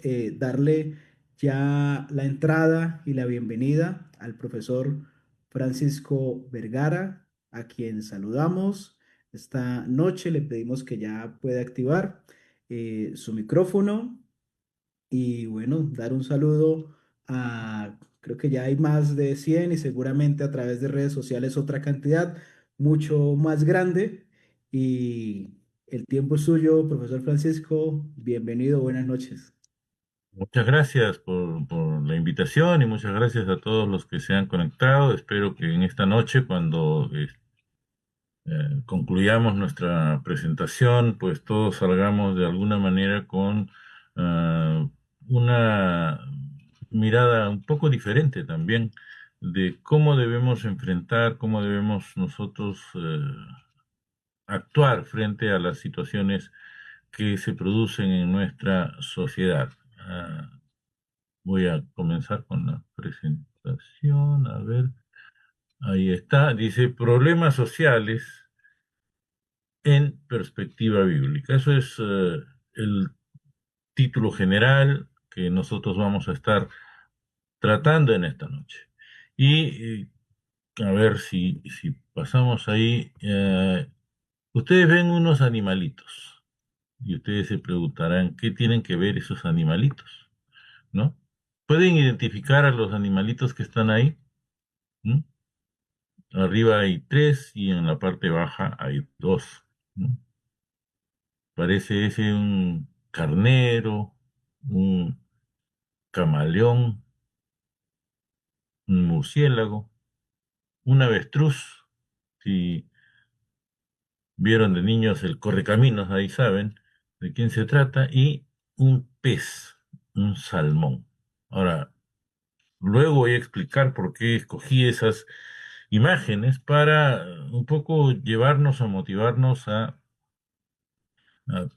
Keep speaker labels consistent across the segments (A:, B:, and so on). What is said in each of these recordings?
A: darle ya la entrada y la bienvenida al profesor Francisco Vergara, a quien saludamos. Esta noche le pedimos que ya pueda activar su micrófono y bueno, dar un saludo a, creo que ya hay más de 100 y seguramente a través de redes sociales otra cantidad mucho más grande. Y el tiempo es suyo, profesor Francisco. Bienvenido, buenas noches.
B: Muchas gracias por la invitación y muchas gracias a todos los que se han conectado. Espero que en esta noche, cuando concluyamos nuestra presentación, pues todos salgamos de alguna manera con ah, una mirada un poco diferente también de cómo debemos enfrentar, cómo debemos nosotros actuar frente a las situaciones que se producen en nuestra sociedad. Voy a comenzar con la presentación. A ver, ahí está. Dice problemas sociales en perspectiva bíblica. Eso es el título general que nosotros vamos a estar tratando en esta noche. Y a ver si pasamos ahí. Ustedes ven unos animalitos y ustedes se preguntarán, ¿qué tienen que ver esos animalitos? ¿No? ¿Pueden identificar a los animalitos que están ahí? ¿Mm? Arriba hay tres y en la parte baja hay dos, ¿no? Parece ese un carnero, un camaleón, un murciélago, un avestruz. Si vieron de niños el correcaminos, ahí saben de quién se trata, y un pez, un salmón. Ahora, luego voy a explicar por qué escogí esas imágenes para un poco llevarnos a motivarnos a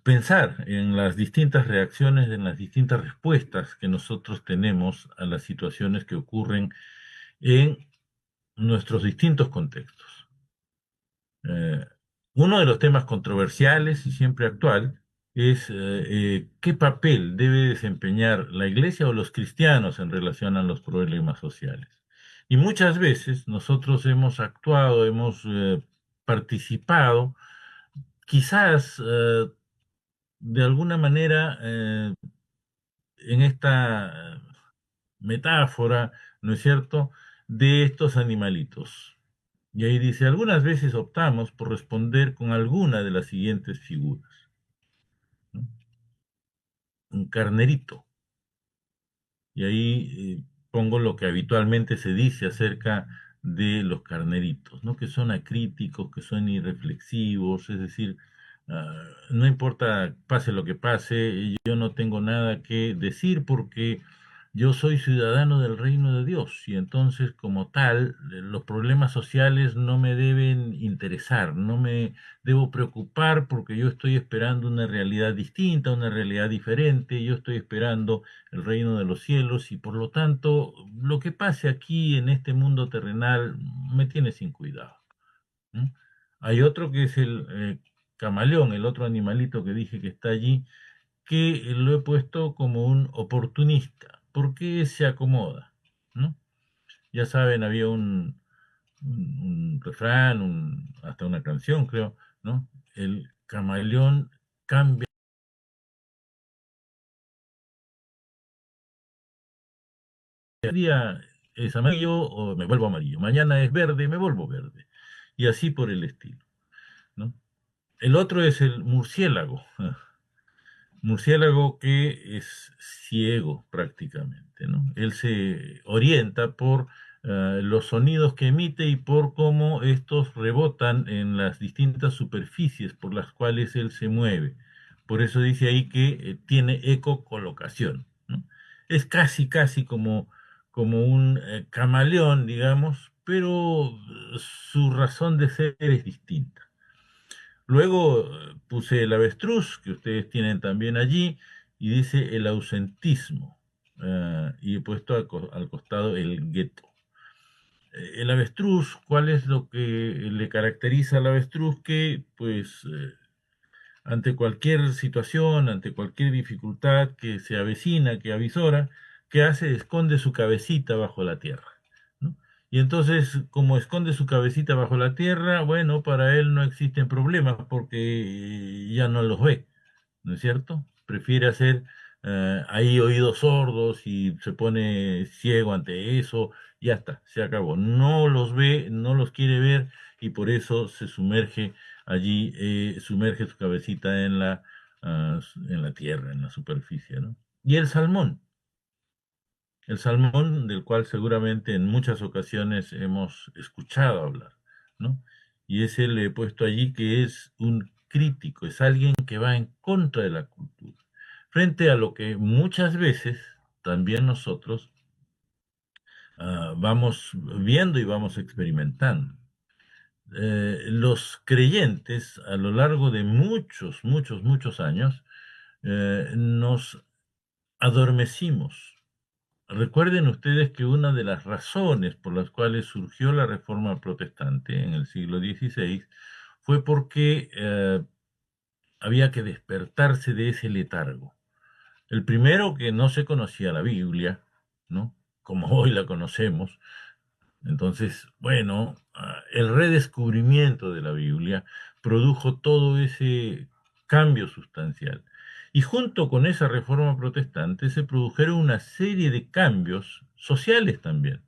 B: pensar en las distintas reacciones, en las distintas respuestas que nosotros tenemos a las situaciones que ocurren en nuestros distintos contextos. Eh, Uno de los temas controversiales y siempre actual es qué papel debe desempeñar la Iglesia o los cristianos en relación a los problemas sociales. Y muchas veces nosotros hemos actuado, hemos participado, quizás de alguna manera en esta metáfora, ¿no es cierto?, de estos animalitos. Y ahí dice, algunas veces optamos por responder con alguna de las siguientes figuras, ¿no? Un carnerito. Y ahí pongo lo que habitualmente se dice acerca de los carneritos, ¿no? Que son acríticos, que son irreflexivos, es decir, no importa, pase lo que pase, yo no tengo nada que decir porque yo soy ciudadano del reino de Dios y entonces como tal los problemas sociales no me deben interesar, no me debo preocupar porque yo estoy esperando una realidad distinta, una realidad diferente, yo estoy esperando el reino de los cielos y por lo tanto lo que pase aquí en este mundo terrenal me tiene sin cuidado. ¿M? Hay otro que es el camaleón, el otro animalito que dije que está allí, que lo he puesto como un oportunista, porque se acomoda, ¿no? Ya saben, había un refrán, hasta una canción, creo, ¿no? El camaleón cambia. Un día es amarillo o me vuelvo amarillo, mañana es verde, me vuelvo verde, y así por el estilo, ¿no? El otro es el murciélago, murciélago que es ciego prácticamente, ¿no? Él se orienta por los sonidos que emite y por cómo estos rebotan en las distintas superficies por las cuales él se mueve. Por eso dice ahí que tiene ecocolocación, ¿no? Es casi como un camaleón, digamos, pero su razón de ser es distinta. Luego puse el avestruz, que ustedes tienen también allí, y dice el ausentismo. Y he puesto al costado el gueto. El avestruz, ¿cuál es lo que le caracteriza al avestruz? Que pues ante cualquier situación, ante cualquier dificultad que se avecina, que avisora, ¿qué hace? Esconde su cabecita bajo la tierra, ¿no? Y entonces, como esconde su cabecita bajo la tierra, bueno, para él no existen problemas porque ya no los ve, ¿no es cierto? Prefiere hacer ahí oídos sordos y se pone ciego ante eso, ya está, se acabó. No los ve, no los quiere ver y por eso se sumerge allí, sumerge su cabecita en la tierra, en la superficie, ¿no? Y el salmón del cual seguramente en muchas ocasiones hemos escuchado hablar, ¿no? Y ese le he puesto allí que es un crítico, es alguien que va en contra de la cultura, frente a lo que muchas veces también nosotros vamos viendo y vamos experimentando. Los creyentes a lo largo de muchos años nos adormecimos. Recuerden ustedes que una de las razones por las cuales surgió la Reforma Protestante en el siglo XVI fue porque había que despertarse de ese letargo. El primero, que no se conocía la Biblia, ¿no? Como hoy la conocemos. Entonces, bueno, el redescubrimiento de la Biblia produjo todo ese cambio sustancial. Y junto con esa reforma protestante se produjeron una serie de cambios sociales también.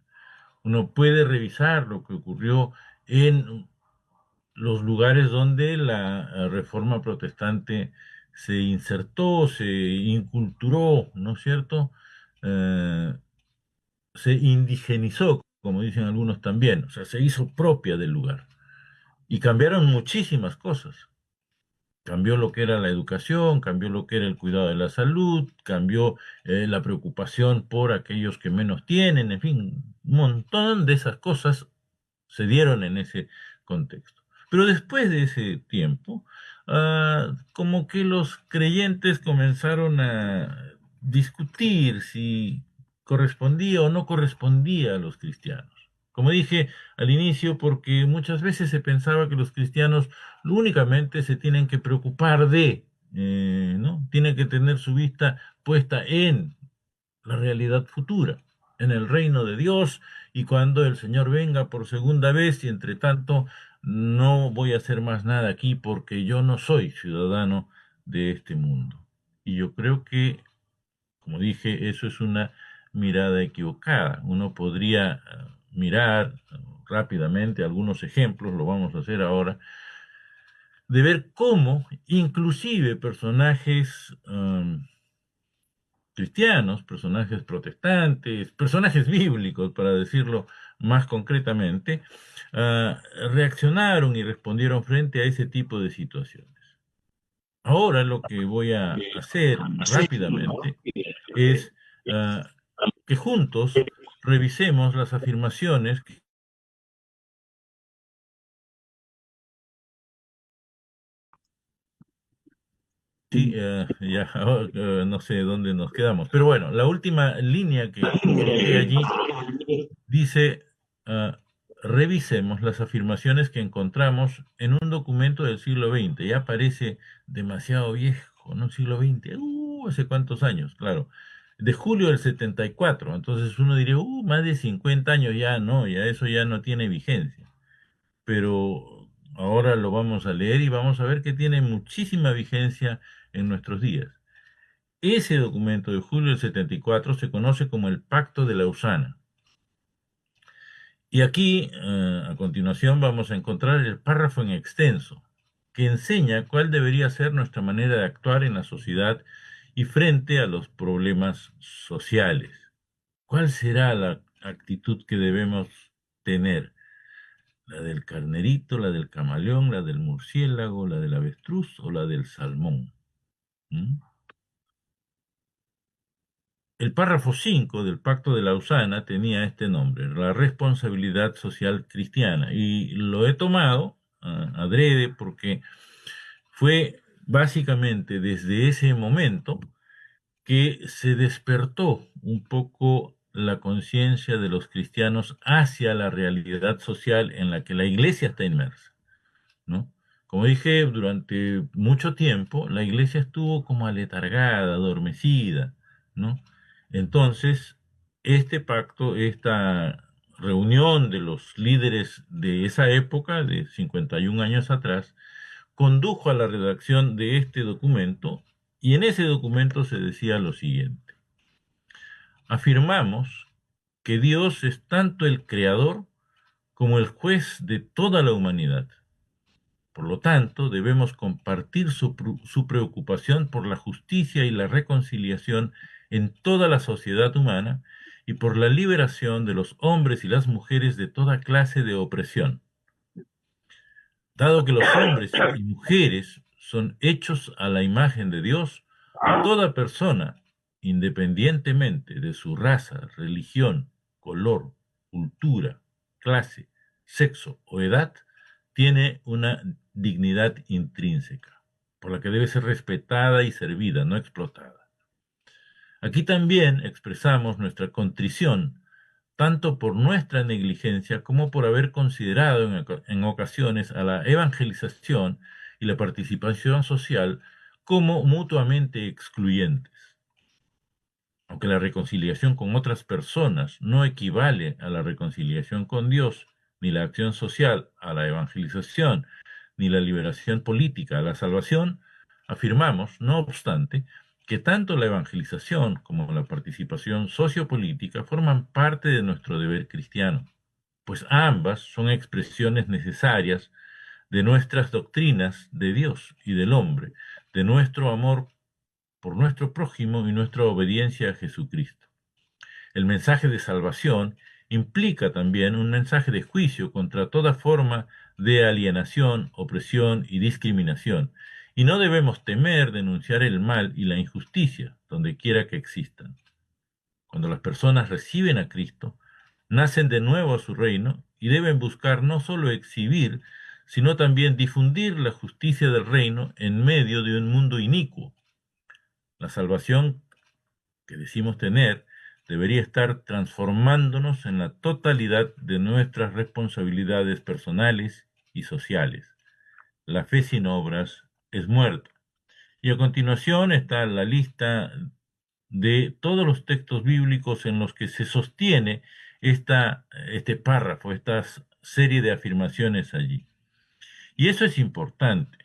B: Uno puede revisar lo que ocurrió en los lugares donde la reforma protestante se insertó, se inculturó, ¿no es cierto? Eh, Se indigenizó, como dicen algunos también, o sea, se hizo propia del lugar. Y cambiaron muchísimas cosas. Cambió lo que era la educación, cambió lo que era el cuidado de la salud, cambió la preocupación por aquellos que menos tienen, en fin, un montón de esas cosas se dieron en ese contexto. Pero después de ese tiempo, como que los creyentes comenzaron a discutir si correspondía o no correspondía a los cristianos. Como dije al inicio, porque muchas veces se pensaba que los cristianos únicamente se tienen que preocupar ¿no? Tienen que tener su vista puesta en la realidad futura, en el reino de Dios, y cuando el Señor venga por segunda vez, y entre tanto no voy a hacer más nada aquí porque yo no soy ciudadano de este mundo. Y yo creo que, como dije, eso es una mirada equivocada. Uno podría mirar rápidamente algunos ejemplos, lo vamos a hacer ahora, de ver cómo inclusive personajes cristianos, personajes protestantes, personajes bíblicos, para decirlo más concretamente, reaccionaron y respondieron frente a ese tipo de situaciones. Ahora lo que voy a hacer rápidamente es ah, que juntos revisemos las afirmaciones. Sí, ya no sé dónde nos quedamos, pero bueno, la última línea que coloqué allí dice, ah, revisemos las afirmaciones que encontramos en un documento del siglo XX. Ya parece demasiado viejo, ¿no? Siglo XX, hace cuántos años, claro. De julio del 74. Entonces uno diría, más de 50 años ya no, ya eso ya no tiene vigencia. Pero ahora lo vamos a leer y vamos a ver que tiene muchísima vigencia en nuestros días. Ese documento de julio del 74 se conoce como el Pacto de Lausana. Y aquí, a continuación, vamos a encontrar el párrafo en extenso, que enseña cuál debería ser nuestra manera de actuar en la sociedad y frente a los problemas sociales. ¿Cuál será la actitud que debemos tener? ¿La del carnerito, la del camaleón, la del murciélago, la del avestruz o la del salmón? ¿Mm? El párrafo 5 del Pacto de Lausana tenía este nombre, la responsabilidad social cristiana, y lo he tomado adrede porque fue básicamente desde ese momento que se despertó un poco la conciencia de los cristianos hacia la realidad social en la que la iglesia está inmersa, ¿no? Como dije, durante mucho tiempo la iglesia estuvo como aletargada, adormecida, ¿no? Entonces, este pacto, esta reunión de los líderes de esa época, de 51 años atrás, condujo a la redacción de este documento, y en ese documento se decía lo siguiente: afirmamos que Dios es tanto el creador como el juez de toda la humanidad. Por lo tanto, debemos compartir su preocupación por la justicia y la reconciliación en toda la sociedad humana y por la liberación de los hombres y las mujeres de toda clase de opresión. Dado que los hombres y mujeres son hechos a la imagen de Dios, toda persona, independientemente de su raza, religión, color, cultura, clase, sexo o edad, tiene una dignidad intrínseca, por la que debe ser respetada y servida, no explotada. Aquí también expresamos nuestra contrición, tanto por nuestra negligencia como por haber considerado en ocasiones a la evangelización y la participación social como mutuamente excluyentes. Aunque la reconciliación con otras personas no equivale a la reconciliación con Dios, ni la acción social a la evangelización, ni la liberación política a la salvación, afirmamos, no obstante, que tanto la evangelización como la participación sociopolítica forman parte de nuestro deber cristiano, pues ambas son expresiones necesarias de nuestras doctrinas de Dios y del hombre, de nuestro amor por nuestro prójimo y nuestra obediencia a Jesucristo. El mensaje de salvación implica también un mensaje de juicio contra toda forma de alienación, opresión y discriminación, y no debemos temer denunciar el mal y la injusticia donde quiera que existan. Cuando las personas reciben a Cristo, nacen de nuevo a su reino y deben buscar no solo exhibir, sino también difundir la justicia del reino en medio de un mundo inicuo. La salvación que decimos tener debería estar transformándonos en la totalidad de nuestras responsabilidades personales y sociales. La fe sin obras es muerta. Y a continuación está la lista de todos los textos bíblicos en los que se sostiene este párrafo, esta serie de afirmaciones allí. Y eso es importante.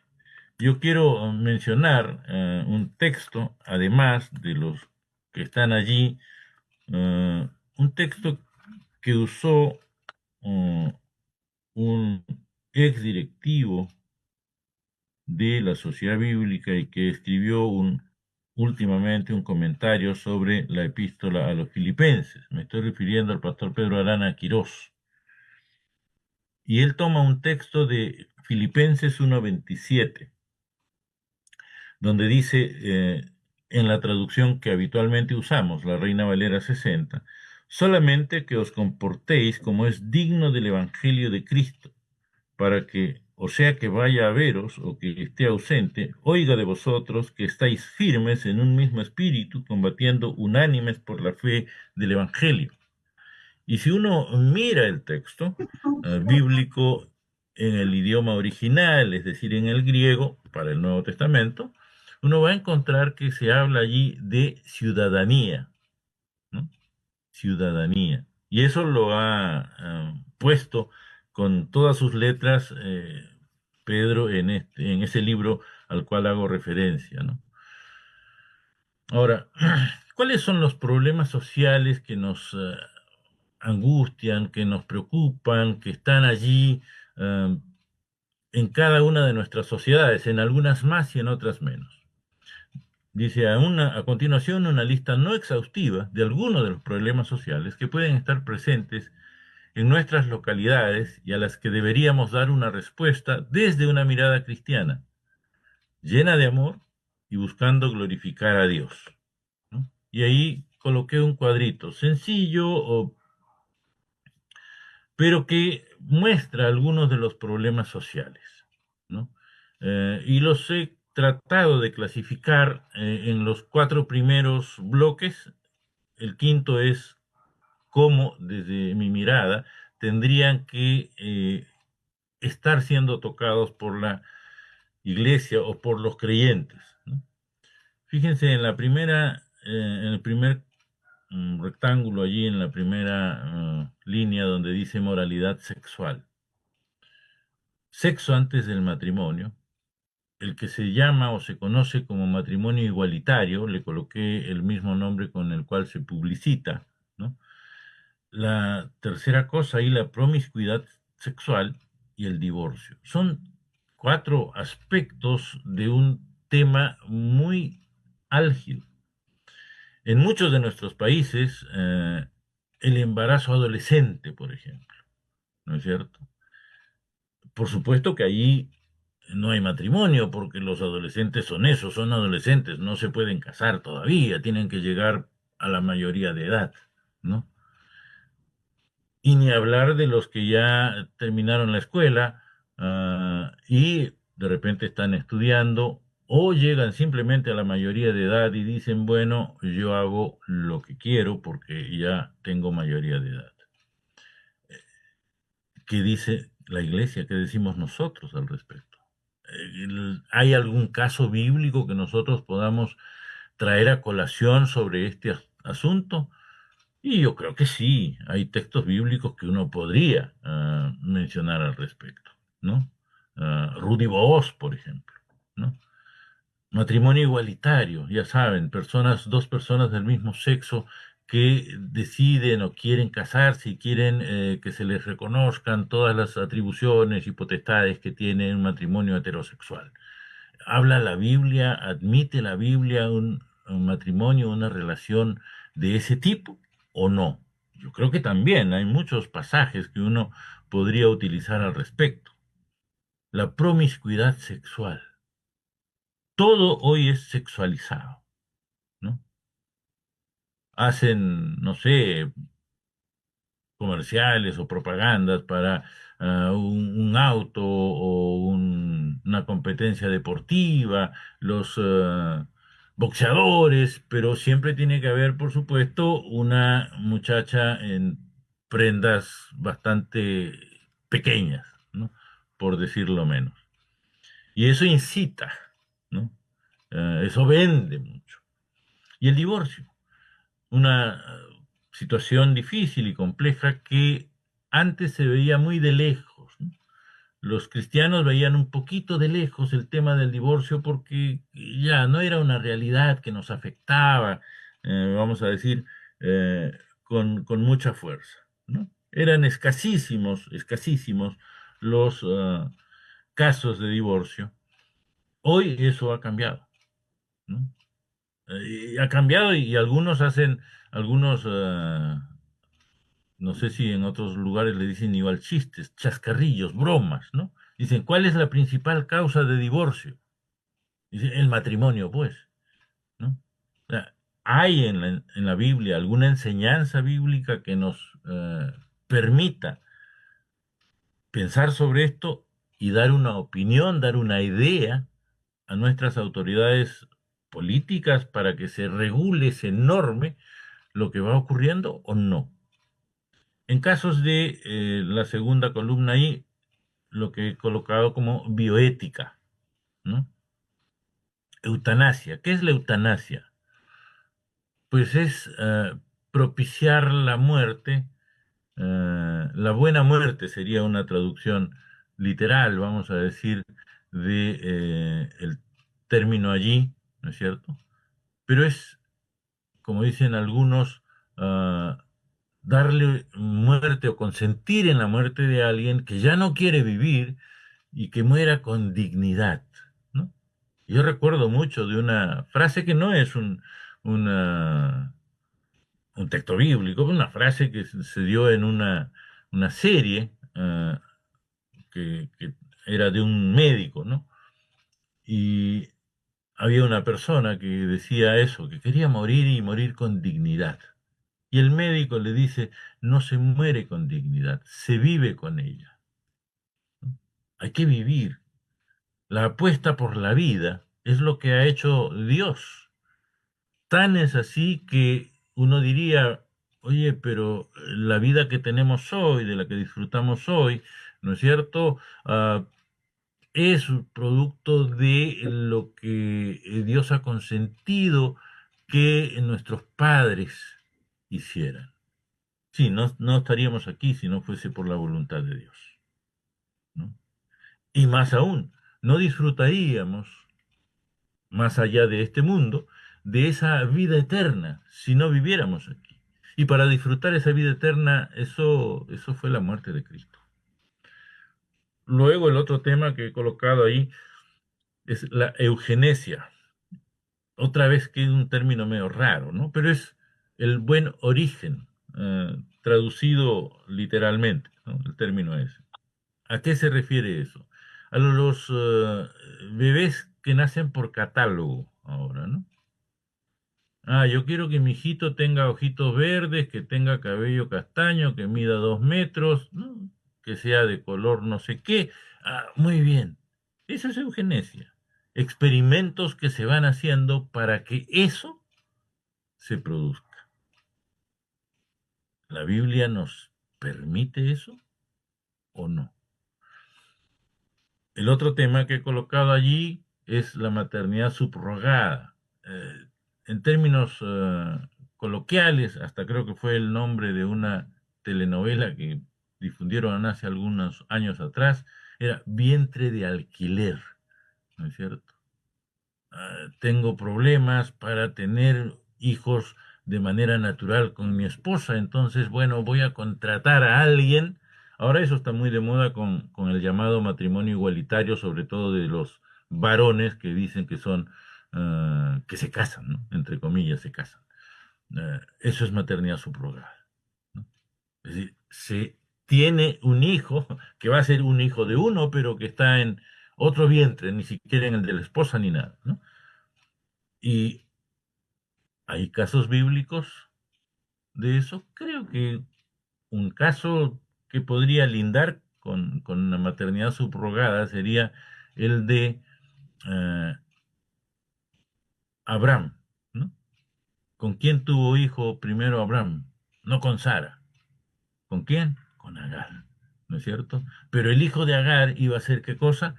B: Yo quiero mencionar un texto, además de los que están allí, un texto que usó un ex directivo de la Sociedad Bíblica y que escribió últimamente un comentario sobre la epístola a los filipenses. Me estoy refiriendo al pastor Pedro Arana Quirós. Y él toma un texto de Filipenses 1:27, donde dice, en la traducción que habitualmente usamos, la Reina Valera 60, solamente que os comportéis como es digno del Evangelio de Cristo, para que, o sea que vaya a veros o que esté ausente, oiga de vosotros que estáis firmes en un mismo espíritu, combatiendo unánimes por la fe del Evangelio. Y si uno mira el texto bíblico en el idioma original, es decir, en el griego, para el Nuevo Testamento, uno va a encontrar que se habla allí de ciudadanía, ¿no? Ciudadanía. Y eso lo ha puesto con todas sus letras Pedro en ese libro al cual hago referencia, ¿no? Ahora, ¿cuáles son los problemas sociales que nos angustian, que nos preocupan, que están allí en cada una de nuestras sociedades, en algunas más y en otras menos? Dice a continuación una lista no exhaustiva de algunos de los problemas sociales que pueden estar presentes en nuestras localidades y a las que deberíamos dar una respuesta desde una mirada cristiana, llena de amor y buscando glorificar a Dios, ¿no? Y ahí coloqué un cuadrito sencillo, pero que muestra algunos de los problemas sociales, ¿no? Y los he tratado de clasificar en los cuatro primeros bloques. El quinto es cómo, desde mi mirada, tendrían que estar siendo tocados por la iglesia o por los creyentes, ¿no? Fíjense en en el primer rectángulo allí, en la primera línea donde dice moralidad sexual. Sexo antes del matrimonio, el que se llama o se conoce como matrimonio igualitario, le coloqué el mismo nombre con el cual se publicita, ¿no? La tercera cosa ahí, la promiscuidad sexual y el divorcio. Son cuatro aspectos de un tema muy álgido. En muchos de nuestros países, el embarazo adolescente, por ejemplo, ¿no es cierto? Por supuesto que allí no hay matrimonio porque los adolescentes son eso, son adolescentes, no se pueden casar todavía, tienen que llegar a la mayoría de edad, ¿no? Y ni hablar de los que ya terminaron la escuela y de repente están estudiando o llegan simplemente a la mayoría de edad y dicen, bueno, yo hago lo que quiero porque ya tengo mayoría de edad. ¿Qué dice la iglesia? ¿Qué decimos nosotros al respecto? ¿Hay algún caso bíblico que nosotros podamos traer a colación sobre este asunto? Y yo creo que sí, hay textos bíblicos que uno podría mencionar al respecto, ¿no? Rudy Boaz, por ejemplo, ¿no? Matrimonio igualitario, ya saben, dos personas del mismo sexo que deciden o quieren casarse y quieren que se les reconozcan todas las atribuciones y potestades que tiene un matrimonio heterosexual. ¿Habla la Biblia, admite la Biblia un matrimonio, una relación de ese tipo o no? Yo creo que también hay muchos pasajes que uno podría utilizar al respecto. La promiscuidad sexual. Todo hoy es sexualizado, ¿no? Hacen, no sé, comerciales o propagandas para un auto o una competencia deportiva, los boxeadores, pero siempre tiene que haber, por supuesto, una muchacha en prendas bastante pequeñas, ¿no? Por decirlo menos. Y eso incita, ¿no? Eso vende mucho. Y el divorcio, una situación difícil y compleja que antes se veía muy de lejos, ¿no? Los cristianos veían un poquito de lejos el tema del divorcio porque ya no era una realidad que nos afectaba, vamos a decir, eh, con mucha fuerza, ¿no? Eran escasísimos los casos de divorcio. Hoy eso ha cambiado, ¿no? Ha cambiado y algunos hacen, algunos, no sé si en otros lugares le dicen igual chistes, chascarrillos, bromas, ¿no? Dicen, ¿cuál es la principal causa de divorcio? Dice, el matrimonio, pues, ¿no? O sea, ¿hay en la Biblia alguna enseñanza bíblica que nos permita pensar sobre esto y dar una opinión, dar una idea a nuestras autoridades políticas para que se regule, se norme lo que va ocurriendo o no? En casos de la segunda columna ahí, lo que he colocado como bioética, ¿no? Eutanasia. ¿Qué es la eutanasia? Pues es propiciar la muerte, la buena muerte sería una traducción literal, vamos a decir, de el término allí, ¿no es cierto? Pero es, como dicen algunos, darle muerte o consentir en la muerte de alguien que ya no quiere vivir y que muera con dignidad, ¿no? Yo recuerdo mucho de una frase que no es una- un texto bíblico, una frase que se dio en una serie que era de un médico, ¿no? Y había una persona que decía eso, que quería morir y morir con dignidad. Y el médico le dice, no se muere con dignidad, se vive con ella. Hay que vivir. La apuesta por la vida es lo que ha hecho Dios. Tan es así que uno diría, oye, pero la vida que tenemos hoy, de la que disfrutamos hoy, ¿no es cierto? es producto de lo que Dios ha consentido que nuestros padres hicieran. Sí, no estaríamos aquí si no fuese por la voluntad de Dios, ¿no? Y más aún, no disfrutaríamos, más allá de este mundo, de esa vida eterna si no viviéramos aquí. Y para disfrutar esa vida eterna, eso fue la muerte de Cristo. Luego el otro tema que he colocado ahí es la eugenesia. Otra vez que es un término medio raro, ¿no? Pero es el buen origen, traducido literalmente, ¿no? El término es. ¿A qué se refiere eso? A los bebés que nacen por catálogo ahora, ¿no? Ah, yo quiero que mi hijito tenga ojitos verdes, que tenga cabello castaño, que mida 2 metros, ¿no? Que sea de color no sé qué. Ah, muy bien. Eso es eugenesia. Experimentos que se van haciendo para que eso se produzca. ¿La Biblia nos permite eso o no? El otro tema que he colocado allí es la maternidad subrogada. Eh, en términos coloquiales, hasta creo que fue el nombre de una telenovela que difundieron hace algunos años atrás, era vientre de alquiler, ¿no es cierto? Tengo problemas para tener hijos de manera natural con mi esposa, entonces, bueno, voy a contratar a alguien. Ahora eso está muy de moda con el llamado matrimonio igualitario, sobre todo de los varones que dicen que son, que se casan, ¿no? Entre comillas, se casan. Eso es maternidad subrogada, ¿no? Es decir, se tiene un hijo que va a ser un hijo de uno, pero que está en otro vientre, ni siquiera en el de la esposa ni nada, ¿no? Y hay casos bíblicos de eso. Creo que un caso que podría lindar con una maternidad subrogada sería el de eh, Abraham, ¿no? ¿Con quién tuvo hijo primero Abraham? No con Sara. ¿Con quién? Con Agar, ¿no es cierto? Pero el hijo de Agar iba a ser ¿qué cosa?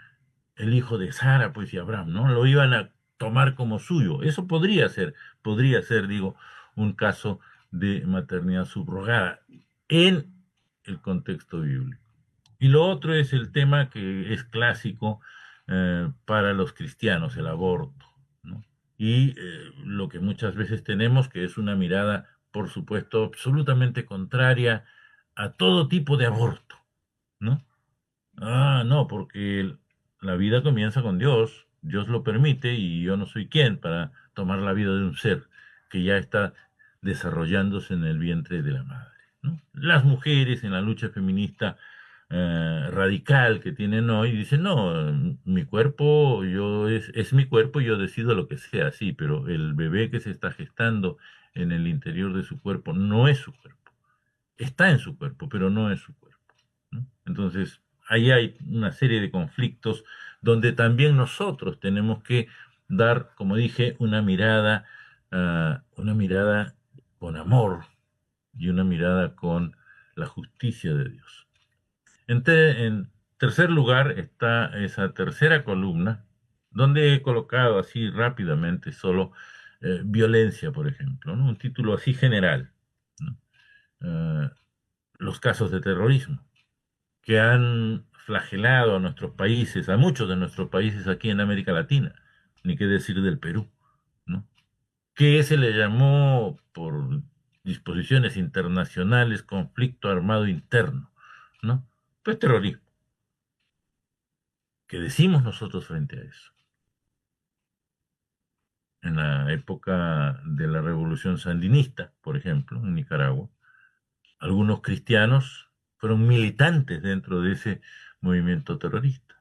B: El hijo de Sara, pues, y Abraham, ¿no? Lo iban a tomar como suyo. Eso podría ser, digo, un caso de maternidad subrogada en el contexto bíblico. Y lo otro es el tema que es clásico para los cristianos, el aborto, ¿no? Y lo que muchas veces tenemos, que es una mirada, por supuesto, absolutamente contraria a todo tipo de aborto, ¿no? Ah, no, porque la vida comienza con Dios, Dios lo permite y yo no soy quien para tomar la vida de un ser que ya está desarrollándose en el vientre de la madre, ¿no? Las mujeres en la lucha feminista radical que tienen hoy dicen, no, mi cuerpo es mi cuerpo y yo decido lo que sea, sí, pero el bebé que se está gestando en el interior de su cuerpo no es su cuerpo, está en su cuerpo, pero no es su cuerpo, ¿no? Entonces, ahí hay una serie de conflictos donde también nosotros tenemos que dar, como dije, una mirada con amor y una mirada con la justicia de Dios. En tercer lugar está esa tercera columna, donde he colocado así rápidamente solo violencia, por ejemplo, ¿no? Un título así general, ¿no? Eh, los casos de terrorismo que han flagelado a nuestros países, a muchos de nuestros países aquí en América Latina, ni qué decir del Perú, ¿no? Que se le llamó por disposiciones internacionales conflicto armado interno, ¿no? Pues terrorismo. ¿Qué decimos nosotros frente a eso? En la época de la Revolución Sandinista, por ejemplo, en Nicaragua, algunos cristianos fueron militantes dentro de ese movimiento terrorista.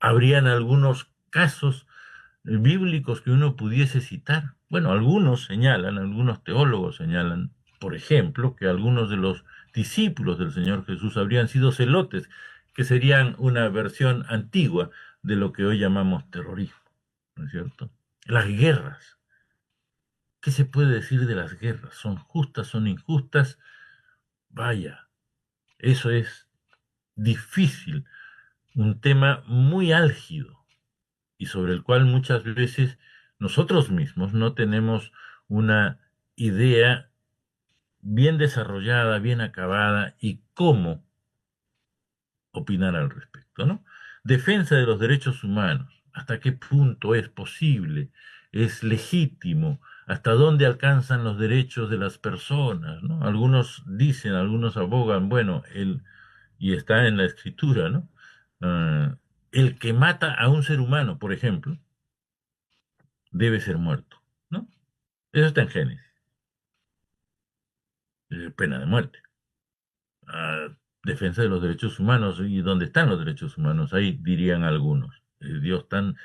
B: Habrían algunos casos bíblicos que uno pudiese citar. Bueno, algunos señalan, algunos teólogos señalan, por ejemplo, que algunos de los discípulos del Señor Jesús habrían sido celotes, que serían una versión antigua de lo que hoy llamamos terrorismo, ¿no es cierto? Las guerras. ¿Qué se puede decir de las guerras? ¿Son justas, son injustas? Vaya, eso es difícil un tema muy álgido y sobre el cual muchas veces nosotros mismos no tenemos una idea bien desarrollada, bien acabada y cómo opinar al respecto, ¿no? Defensa de los derechos humanos. ¿Hasta qué punto es posible? ¿Es legítimo? ¿Hasta dónde alcanzan los derechos de las personas? ¿No? Algunos dicen, algunos abogan, bueno, y está en la escritura, ¿no? Ah, el que mata a un ser humano, por ejemplo, debe ser muerto, ¿no? Eso está en Génesis, pena de muerte. Ah, defensa de los derechos humanos. ¿Y dónde están los derechos humanos? Ahí dirían algunos. Dios tan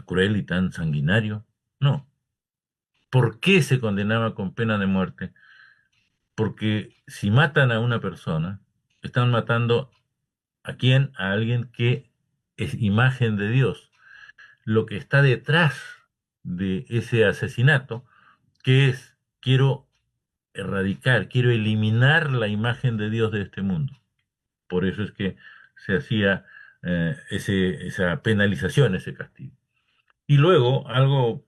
B: cruel y tan sanguinario. No. ¿Por qué se condenaba con pena de muerte? Porque si matan a una persona, están matando ¿a quién? A alguien que es imagen de Dios. Lo que está detrás de ese asesinato, que es, quiero erradicar, quiero eliminar la imagen de Dios de este mundo. Por eso es que se hacía esa penalización, ese castigo. Y luego, algo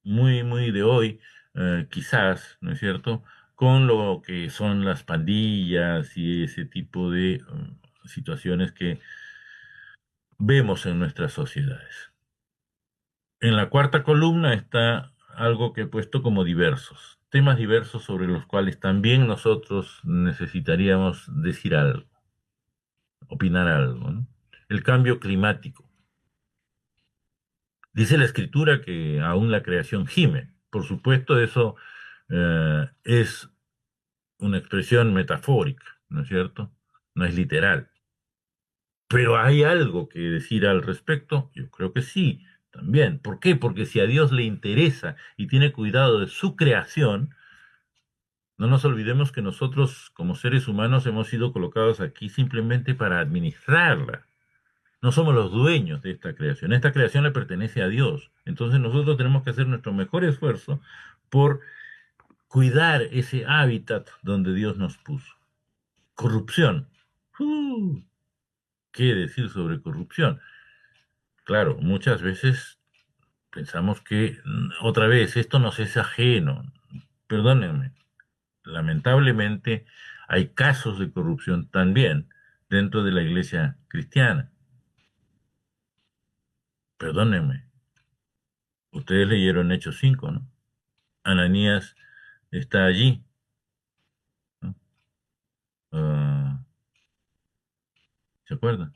B: muy de hoy, quizás, ¿no es cierto?, con lo que son las pandillas y ese tipo de situaciones que vemos en nuestras sociedades. En la cuarta columna está algo que he puesto como diversos, temas diversos sobre los cuales también nosotros necesitaríamos decir algo, opinar algo, ¿no? El cambio climático. Dice la escritura que aún la creación gime. Por supuesto, eso es una expresión metafórica, ¿no es cierto? No es literal. Pero ¿hay algo que decir al respecto? Yo creo que sí, también. ¿Por qué? Porque si a Dios le interesa y tiene cuidado de su creación, no nos olvidemos que nosotros como seres humanos hemos sido colocados aquí simplemente para administrarla. No somos los dueños de esta creación. Esta creación le pertenece a Dios. Entonces nosotros tenemos que hacer nuestro mejor esfuerzo por cuidar ese hábitat donde Dios nos puso. Corrupción. Uh, ¿Qué decir sobre corrupción? Claro, muchas veces pensamos que, otra vez, esto nos es ajeno. Perdónenme, lamentablemente hay casos de corrupción también dentro de la iglesia cristiana. Perdónenme, ustedes leyeron Hechos 5, ¿no? Ananías está allí, ¿no? Ah, ¿se acuerdan?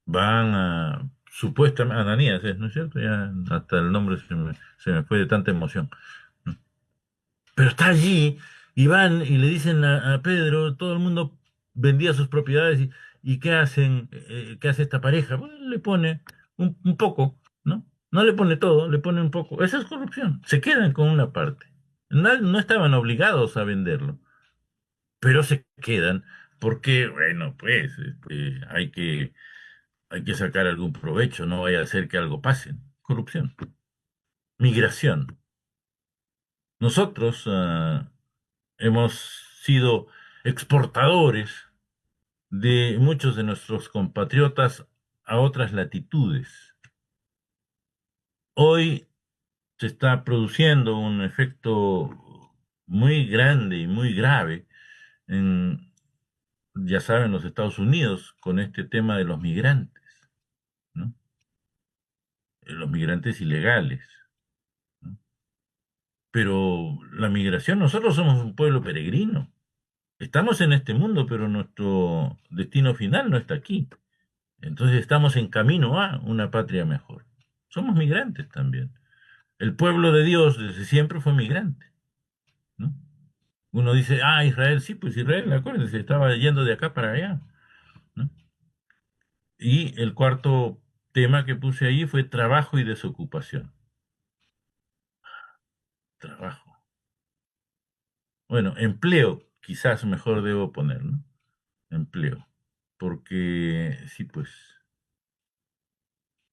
B: Van a, supuestamente, Ananías es, ¿no es cierto? Ya hasta el nombre se me fue de tanta emoción, ¿no? Pero está allí y van y le dicen a Pedro, todo el mundo vendía sus propiedades y ¿qué hacen? ¿Qué hace esta pareja? Bueno, le pone un poco, ¿no? No le pone todo, le pone un poco. Esa es corrupción. Se quedan con una parte. No estaban obligados a venderlo, pero se quedan porque, bueno, pues hay que sacar algún provecho, no vaya a ser que algo pase. Corrupción. Migración. Nosotros hemos sido exportadores de muchos de nuestros compatriotas a otras latitudes. Hoy se está produciendo un efecto muy grande y muy grave en, ya saben, los Estados Unidos con este tema de los migrantes, ¿no? Los migrantes ilegales, ¿no? Pero la migración, nosotros somos un pueblo peregrino. Estamos en este mundo, pero nuestro destino final no está aquí. Entonces estamos en camino a una patria mejor. Somos migrantes también. El pueblo de Dios desde siempre fue migrante, ¿no? Uno dice, Israel, sí, pues Israel, acuérdense, estaba yendo de acá para allá, ¿no? Y el cuarto tema que puse ahí fue trabajo y desocupación. Trabajo. Bueno, empleo, quizás mejor debo poner, ¿no? Empleo. Porque sí, pues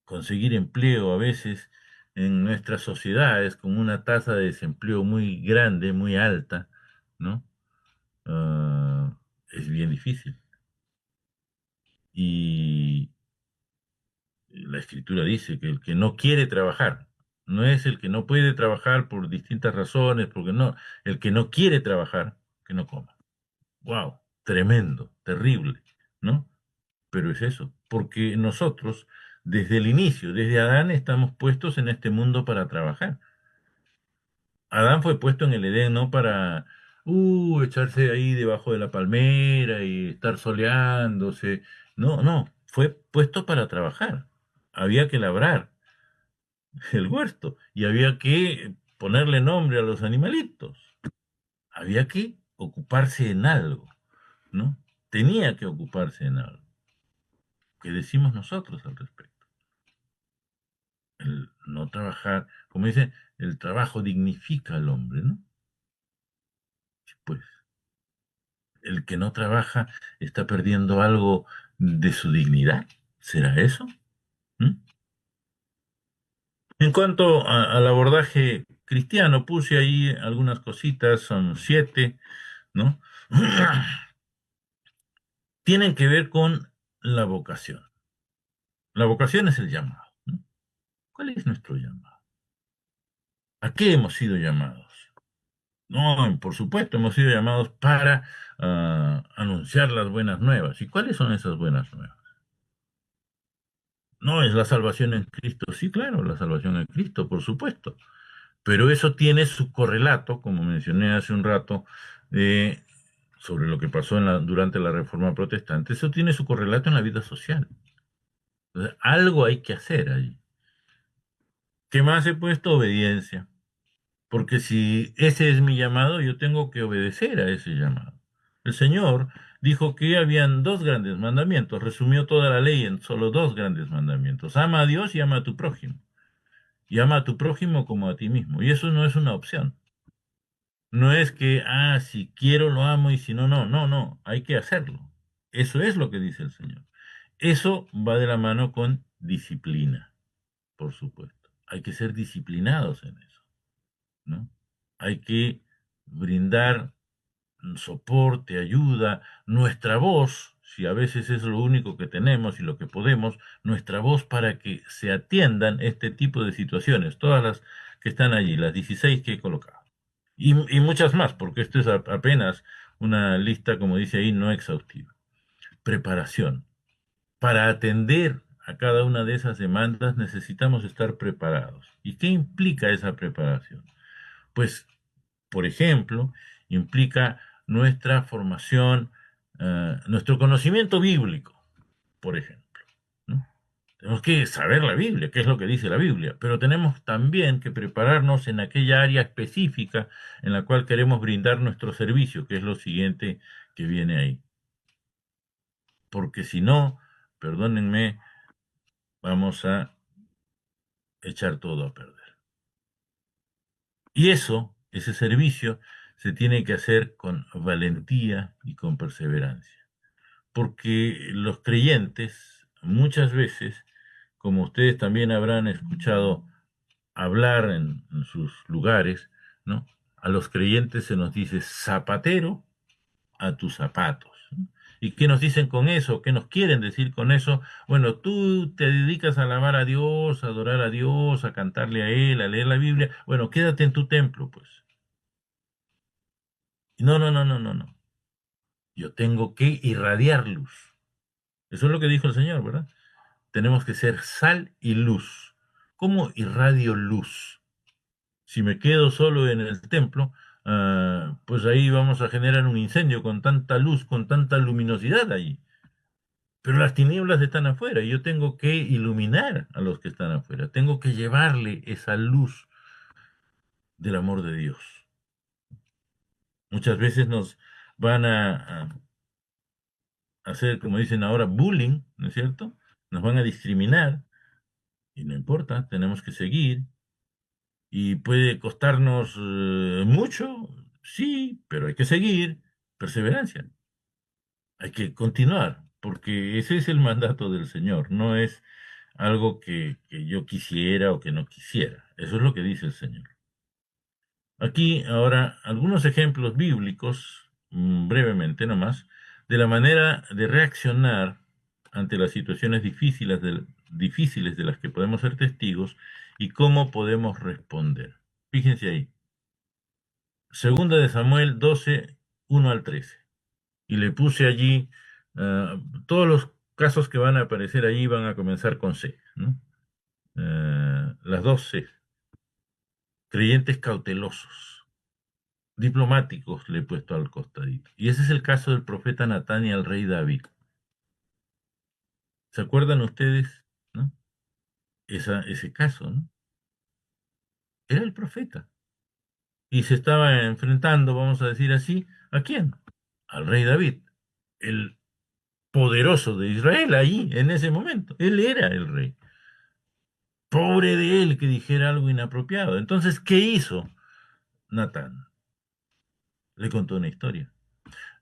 B: conseguir empleo a veces en nuestras sociedades con una tasa de desempleo muy grande, muy alta, ¿no? Es bien difícil. Y la escritura dice que el que no quiere trabajar, no es el que no puede trabajar por distintas razones, porque no, el que no quiere trabajar, que no coma. ¡Wow! Tremendo, terrible, ¿no? Pero es eso, porque nosotros, desde el inicio, desde Adán, estamos puestos en este mundo para trabajar. Adán fue puesto en el Edén no para echarse ahí debajo de la palmera y estar soleándose. No, no, fue puesto para trabajar. Había que labrar el huerto y había que ponerle nombre a los animalitos. Había que ocuparse en algo, ¿no? Tenía que ocuparse en algo. ¿Qué decimos nosotros al respecto? El no trabajar, como dice, el trabajo dignifica al hombre, ¿no? Pues el que no trabaja está perdiendo algo de su dignidad. ¿Será eso? ¿Mm? En cuanto al abordaje cristiano, puse ahí algunas cositas, son 7, ¿no? Tienen que ver con la vocación. La vocación es el llamado, ¿no? ¿Cuál es nuestro llamado? ¿A qué hemos sido llamados? No, por supuesto, hemos sido llamados para anunciar las buenas nuevas. ¿Y cuáles son esas buenas nuevas? No, es la salvación en Cristo. Sí, claro, la salvación en Cristo, por supuesto. Pero eso tiene su correlato, como mencioné hace un rato, eh, sobre lo que pasó durante la Reforma Protestante. Eso tiene su correlato en la vida social. Entonces, algo hay que hacer allí. ¿Qué más he puesto? Obediencia. Porque si ese es mi llamado, yo tengo que obedecer a ese llamado. El Señor dijo que habían dos grandes mandamientos, resumió toda la ley en solo dos grandes mandamientos. Ama a Dios y ama a tu prójimo. Y ama a tu prójimo como a ti mismo. Y eso no es una opción. No es que, si quiero lo amo y si no, no. No, no. Hay que hacerlo. Eso es lo que dice el Señor. Eso va de la mano con disciplina, por supuesto. Hay que ser disciplinados en eso, ¿no? Hay que brindar soporte, ayuda, nuestra voz, si a veces es lo único que tenemos y lo que podemos, nuestra voz para que se atiendan este tipo de situaciones, todas las que están allí, las 16 que he colocado. Y muchas más, porque esto es apenas una lista, como dice ahí, no exhaustiva. Preparación. Para atender a cada una de esas demandas necesitamos estar preparados. ¿Y qué implica esa preparación? Pues por ejemplo, implica nuestra formación, nuestro conocimiento bíblico, por ejemplo, ¿no? Tenemos que saber la Biblia, qué es lo que dice la Biblia, pero tenemos también que prepararnos en aquella área específica en la cual queremos brindar nuestro servicio, que es lo siguiente que viene ahí. Porque si no, perdónenme, vamos a echar todo a perder. Y ese servicio, se tiene que hacer con valentía y con perseverancia. Porque los creyentes muchas veces, como ustedes también habrán escuchado hablar en sus lugares, ¿no? A los creyentes se nos dice zapatero a tus zapatos, ¿no? ¿Y qué nos dicen con eso? ¿Qué nos quieren decir con eso? Bueno, tú te dedicas a alabar a Dios, a adorar a Dios, a cantarle a Él, a leer la Biblia. Bueno, quédate en tu templo, pues. No, no, no, no, no, no. Yo tengo que irradiar luz. Eso es lo que dijo el Señor, ¿verdad? Tenemos que ser sal y luz. ¿Cómo irradio luz? Si me quedo solo en el templo, pues ahí vamos a generar un incendio con tanta luz, con tanta luminosidad ahí. Pero las tinieblas están afuera y yo tengo que iluminar a los que están afuera. Tengo que llevarle esa luz del amor de Dios. Muchas veces nos van a hacer, como dicen ahora, bullying, ¿no es cierto? Nos van a discriminar y no importa, tenemos que seguir. Y puede costarnos mucho, sí, pero hay que seguir, perseverancia, hay que continuar, porque ese es el mandato del Señor, no es algo que yo quisiera o que no quisiera, eso es lo que dice el Señor. Aquí ahora algunos ejemplos bíblicos, brevemente nomás, de la manera de reaccionar ante las situaciones difíciles de las que podemos ser testigos y cómo podemos responder. Fíjense ahí. Segunda de Samuel 12, 1 al 13. Y le puse allí, todos los casos que van a aparecer allí van a comenzar con C, ¿no? Las dos C. Creyentes cautelosos, diplomáticos le he puesto al costadito. Y ese es el caso del profeta Natán y al rey David. ¿Se acuerdan ustedes, no? Ese caso, ¿no? Era el profeta. Y se estaba enfrentando, vamos a decir así, ¿a quién? Al rey David, el poderoso de Israel ahí, en ese momento. Él era el rey. Pobre de él que dijera algo inapropiado. Entonces, ¿qué hizo Natán? Le contó una historia.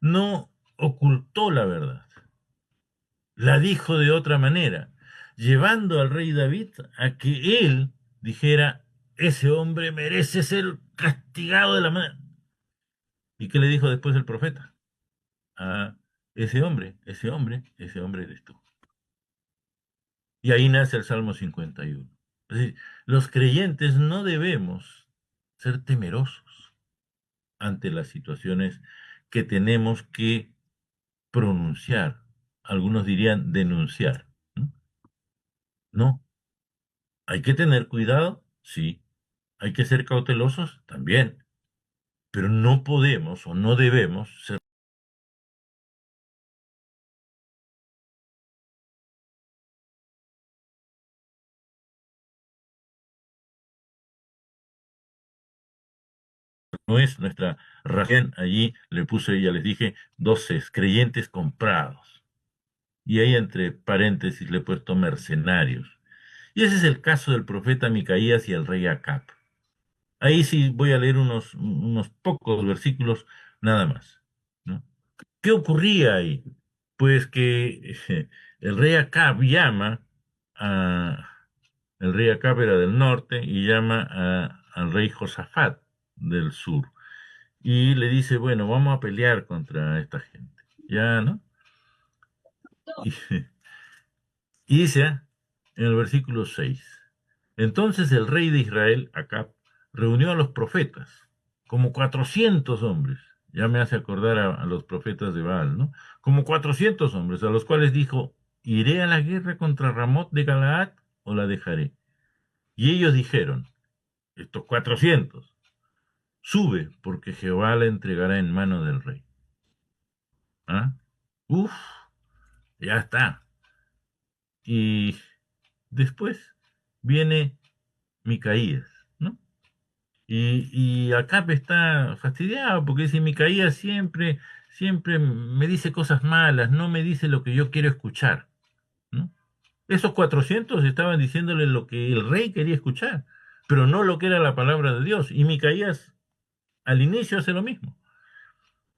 B: No ocultó la verdad. La dijo de otra manera, llevando al rey David a que él dijera, ese hombre merece ser castigado de la manera. ¿Y qué le dijo después el profeta? A ese hombre eres tú. Y ahí nace el Salmo 51. Es decir, los creyentes no debemos ser temerosos ante las situaciones que tenemos que pronunciar. Algunos dirían denunciar. No, no. Hay que tener cuidado, sí. Hay que ser cautelosos también. Pero no podemos o no debemos ser. No es nuestra razón. Allí le puse, ya les dije, 12 creyentes comprados. Y ahí entre paréntesis le he puesto mercenarios. Y ese es el caso del profeta Micaías y el rey Acab. Ahí sí voy a leer unos pocos versículos nada más, ¿no? ¿Qué ocurría ahí? Pues que el rey Acab llama a... El rey Acab era del norte y llama al rey Josafat del sur. Y le dice, bueno, vamos a pelear contra esta gente. Ya, ¿no? Y, y dice en el versículo 6, entonces el rey de Israel, Acab, reunió a los profetas, como 400 hombres. Ya me hace acordar a los profetas de Baal, ¿no? Como 400 hombres, a los cuales dijo, ¿iré a la guerra contra Ramot de Galaad o la dejaré? Y ellos dijeron, estos 400, sube, porque Jehová la entregará en mano del rey. ¿Ah? Uf, ya está. Y después viene Micaías, ¿no? Y Acap está fastidiado porque dice, Micaías siempre me dice cosas malas, no me dice lo que yo quiero escuchar, ¿no? Esos 400 estaban diciéndole lo que el rey quería escuchar, pero no lo que era la palabra de Dios. Y Micaías al inicio hace lo mismo.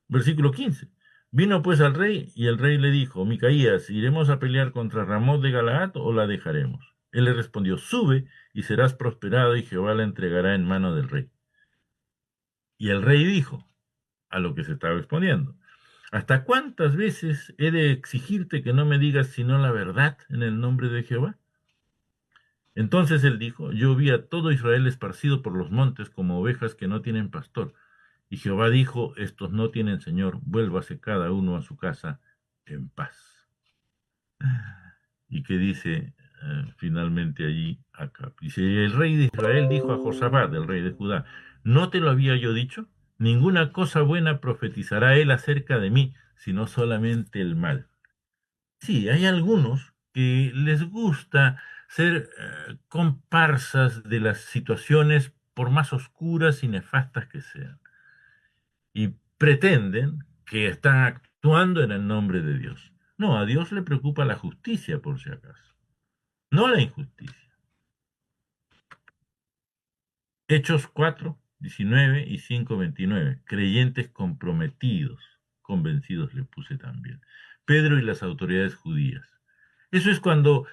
B: Versículo 15. Vino pues al rey y el rey le dijo, Micaías, ¿iremos a pelear contra Ramot de Galaad o la dejaremos? Él le respondió, sube y serás prosperado y Jehová la entregará en mano del rey. Y el rey dijo, a lo que se estaba exponiendo, ¿hasta cuántas veces he de exigirte que no me digas sino la verdad en el nombre de Jehová? Entonces él dijo, yo vi a todo Israel esparcido por los montes como ovejas que no tienen pastor. Y Jehová dijo, estos no tienen señor, vuélvase cada uno a su casa en paz. ¿Y qué dice finalmente allí Acab? Dice, el rey de Israel dijo a Josafat, el rey de Judá, ¿no te lo había yo dicho? Ninguna cosa buena profetizará él acerca de mí, sino solamente el mal. Sí, hay algunos que les gusta ser comparsas de las situaciones por más oscuras y nefastas que sean. Y pretenden que están actuando en el nombre de Dios. No, a Dios le preocupa la justicia, por si acaso, no la injusticia. Hechos 4, 19 y 5, 29. Creyentes comprometidos, convencidos le puse también. Pedro y las autoridades judías. Eso es cuando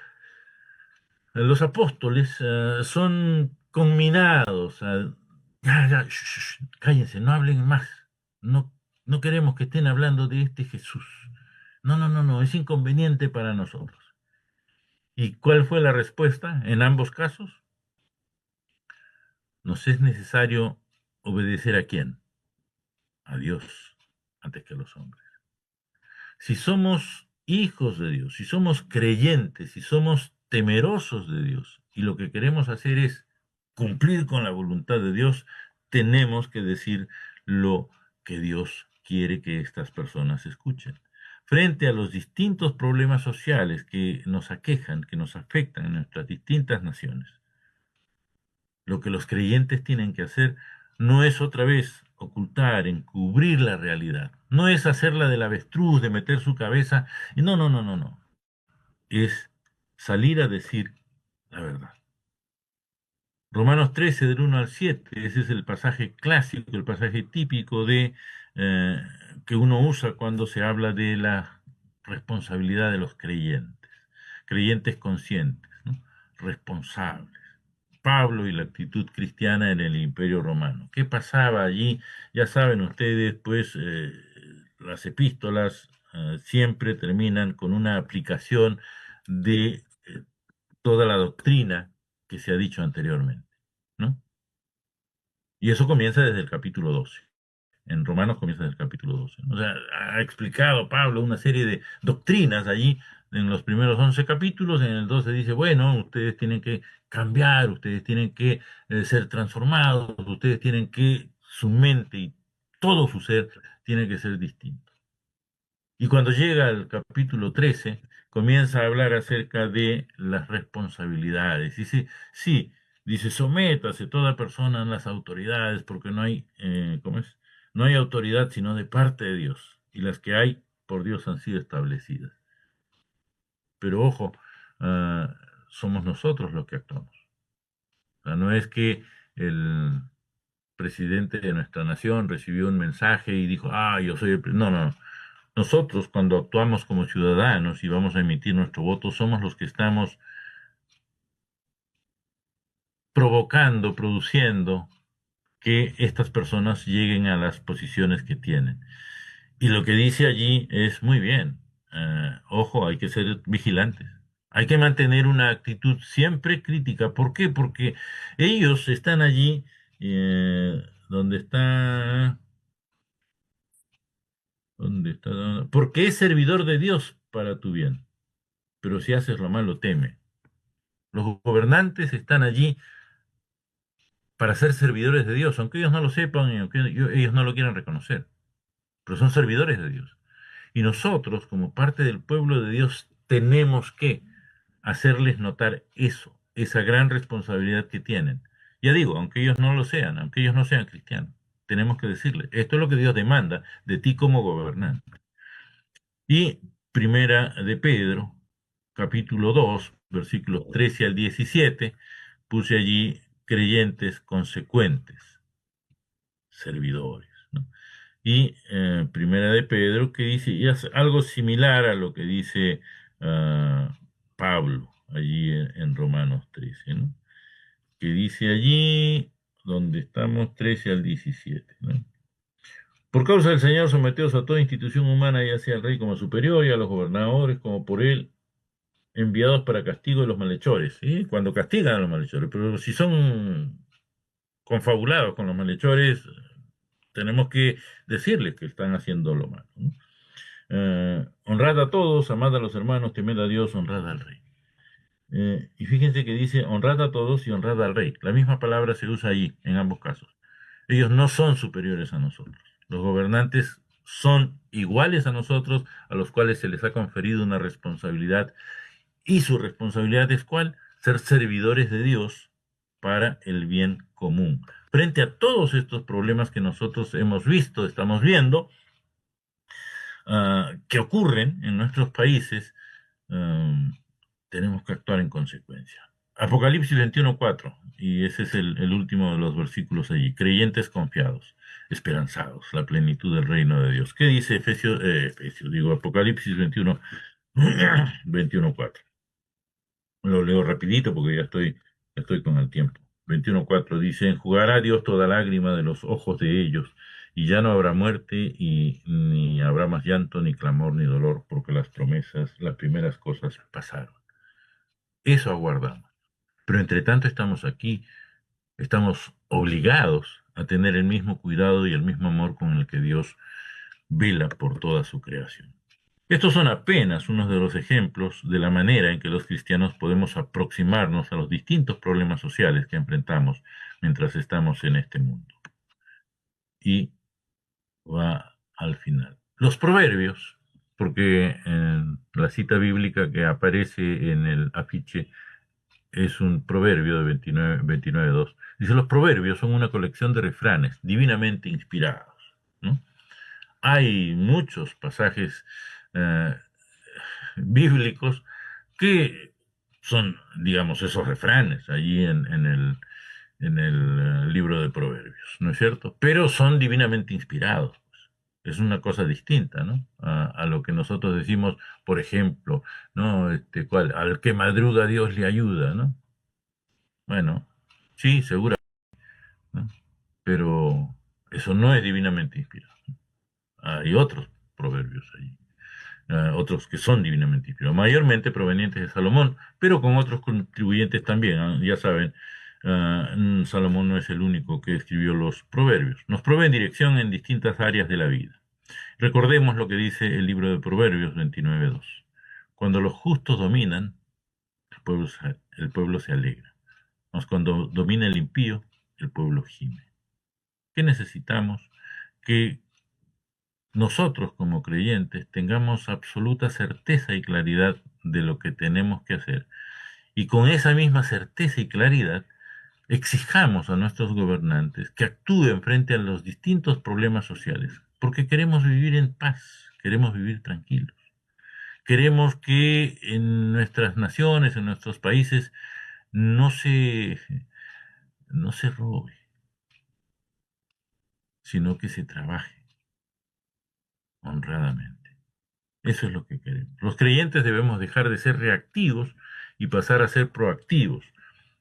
B: los apóstoles son conminados a... Ya, cállense, no hablen más. No, no queremos que estén hablando de este Jesús. No, no, no, no, es inconveniente para nosotros. ¿Y cuál fue la respuesta en ambos casos? Nos es necesario obedecer a quién, a Dios, antes que a los hombres. Si somos hijos de Dios, si somos creyentes, si somos temerosos de Dios y lo que queremos hacer es cumplir con la voluntad de Dios, tenemos que decir lo que Dios quiere que estas personas escuchen. Frente a los distintos problemas sociales que nos aquejan, que nos afectan en nuestras distintas naciones, lo que los creyentes tienen que hacer no es otra vez ocultar, encubrir la realidad. No es hacerla del avestruz, de meter su cabeza. Y no, no, no, no, no. Es salir a decir la verdad. Romanos 13, del 1 al 7, ese es el pasaje clásico, el pasaje típico eh, que uno usa cuando se habla de la responsabilidad de los creyentes. Creyentes conscientes, ¿no? Responsables. Pablo y la actitud cristiana en el Imperio Romano. ¿Qué pasaba allí? Ya saben ustedes, pues las epístolas siempre terminan con una aplicación de toda la doctrina que se ha dicho anteriormente, ¿no? Y eso comienza desde el capítulo 12. En Romanos comienza desde el capítulo 12. O sea, ha explicado Pablo una serie de doctrinas allí en los primeros 11 capítulos. En el 12 dice, bueno, ustedes tienen que cambiar, ustedes tienen que ser transformados, ustedes tienen que, su mente y todo su ser tiene que ser distinto. Y cuando llega al capítulo 13, comienza a hablar acerca de las responsabilidades. Dice, sí, dice, sométase toda persona a las autoridades, porque no hay, ¿cómo es? No hay autoridad sino de parte de Dios, y las que hay por Dios han sido establecidas. Pero ojo, somos nosotros los que actuamos. O sea, no es que el presidente de nuestra nación recibió un mensaje y dijo, ah, yo soy el... No, no, no. Nosotros, cuando actuamos como ciudadanos y vamos a emitir nuestro voto, somos los que estamos provocando, produciendo que estas personas lleguen a las posiciones que tienen. Y lo que dice allí es muy bien. Ojo, hay que ser vigilantes. Hay que mantener una actitud siempre crítica. ¿Por qué? Porque ellos están allí donde está... ¿Dónde está? Porque es servidor de Dios para tu bien. Pero si haces lo malo, teme. Los gobernantes están allí para ser servidores de Dios, aunque ellos no lo sepan y aunque ellos no lo quieran reconocer, pero son servidores de Dios. Y nosotros, como parte del pueblo de Dios, tenemos que hacerles notar eso, esa gran responsabilidad que tienen. Ya digo, aunque ellos no lo sean, aunque ellos no sean cristianos, tenemos que decirles, esto es lo que Dios demanda de ti como gobernante. Y primera de Pedro, capítulo 2 versículos 13 al 17, puse allí creyentes consecuentes, servidores, ¿no? Y primera de Pedro, que dice, y es algo similar a lo que dice Pablo allí en Romanos 13, ¿no? Que dice allí, donde estamos, 13 al 17, ¿no? Por causa del Señor, someteos a toda institución humana, ya sea al rey como superior, y a los gobernadores como por él enviados para castigo de los malhechores, ¿sí? Cuando castigan a los malhechores, pero si son confabulados con los malhechores, tenemos que decirles que están haciendo lo malo, ¿no? Honrad a todos, amad a los hermanos, temed a Dios, honrad al rey. Y fíjense que dice honrad a todos y honrad al rey. La misma palabra se usa allí, en ambos casos. Ellos no son superiores a nosotros. Los gobernantes son iguales a nosotros, a los cuales se les ha conferido una responsabilidad. Y su responsabilidad es ¿cuál? Ser servidores de Dios para el bien común. Frente a todos estos problemas que nosotros hemos visto, estamos viendo, que ocurren en nuestros países, um, tenemos que actuar en consecuencia. Apocalipsis 21:4, y ese es el último de los versículos allí. Creyentes confiados, esperanzados, la plenitud del reino de Dios. ¿Qué dice Apocalipsis 21, 21:4? Lo leo rapidito porque ya estoy con el tiempo. 21:4 dice, enjugará Dios toda lágrima de los ojos de ellos, y ya no habrá muerte y ni habrá más llanto, ni clamor, ni dolor, porque las promesas, las primeras cosas pasaron. Eso aguardamos. Pero entre tanto estamos aquí, estamos obligados a tener el mismo cuidado y el mismo amor con el que Dios vela por toda su creación. Estos son apenas unos de los ejemplos de la manera en que los cristianos podemos aproximarnos a los distintos problemas sociales que enfrentamos mientras estamos en este mundo. Y va al final. Los proverbios, porque la cita bíblica que aparece en el afiche es un proverbio de 29:2. Dice, los proverbios son una colección de refranes divinamente inspirados, ¿no? Hay muchos pasajes eh, bíblicos que son, digamos, esos refranes allí en el libro de Proverbios, ¿no es cierto? Pero son divinamente inspirados. Es una cosa distinta, ¿no? A lo que nosotros decimos, por ejemplo, ¿no? Al que madruga Dios le ayuda, ¿no? Bueno, sí, seguro, ¿no? Pero eso no es divinamente inspirado. Hay otros proverbios allí, otros que son divinamente inspirados, mayormente provenientes de Salomón, pero con otros contribuyentes también. Ya saben, Salomón no es el único que escribió los proverbios. Nos proveen dirección en distintas áreas de la vida. Recordemos lo que dice el libro de Proverbios 29:2. Cuando los justos dominan, el pueblo se alegra. Mas cuando domina el impío, el pueblo gime. ¿Qué necesitamos? Que nosotros como creyentes tengamos absoluta certeza y claridad de lo que tenemos que hacer. Y con esa misma certeza y claridad exijamos a nuestros gobernantes que actúen frente a los distintos problemas sociales, porque queremos vivir en paz, queremos vivir tranquilos. Queremos que en nuestras naciones, en nuestros países, no se robe, sino que se trabaje honradamente. Eso es lo que queremos. Los creyentes debemos dejar de ser reactivos y pasar a ser proactivos,